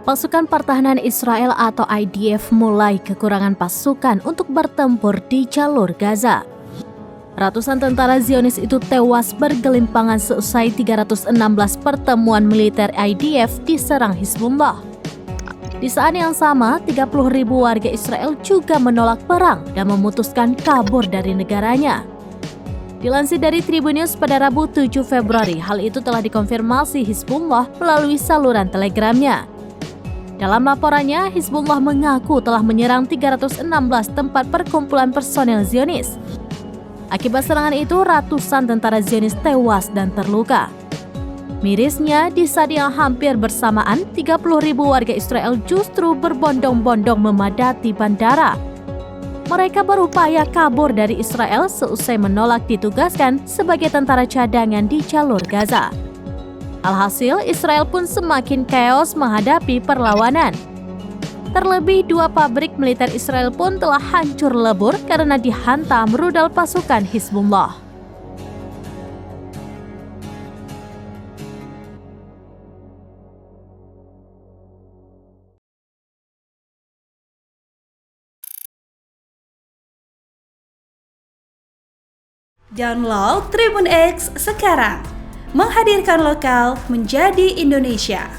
Pasukan Pertahanan Israel atau IDF mulai kekurangan pasukan untuk bertempur di jalur Gaza. Ratusan tentara Zionis itu tewas bergelimpangan seusai 316 pertemuan militer IDF diserang Hizbullah. Di saat yang sama, 30.000 warga Israel juga menolak perang dan memutuskan kabur dari negaranya. Dilansir dari Tribun News pada Rabu 7 Februari, hal itu telah dikonfirmasi Hizbullah melalui saluran telegramnya. Dalam laporannya, Hizbullah mengaku telah menyerang 316 tempat perkumpulan personel Zionis. Akibat serangan itu, ratusan tentara Zionis tewas dan terluka. Mirisnya, di saat yang hampir bersamaan, 30.000 warga Israel justru berbondong-bondong memadati bandara. Mereka berupaya kabur dari Israel seusai menolak ditugaskan sebagai tentara cadangan di jalur Gaza. Alhasil, Israel pun semakin chaos menghadapi perlawanan. Terlebih, 2 pabrik militer Israel pun telah hancur lebur karena dihantam rudal pasukan Hizbullah. Download Tribun X sekarang, menghadirkan lokal menjadi Indonesia.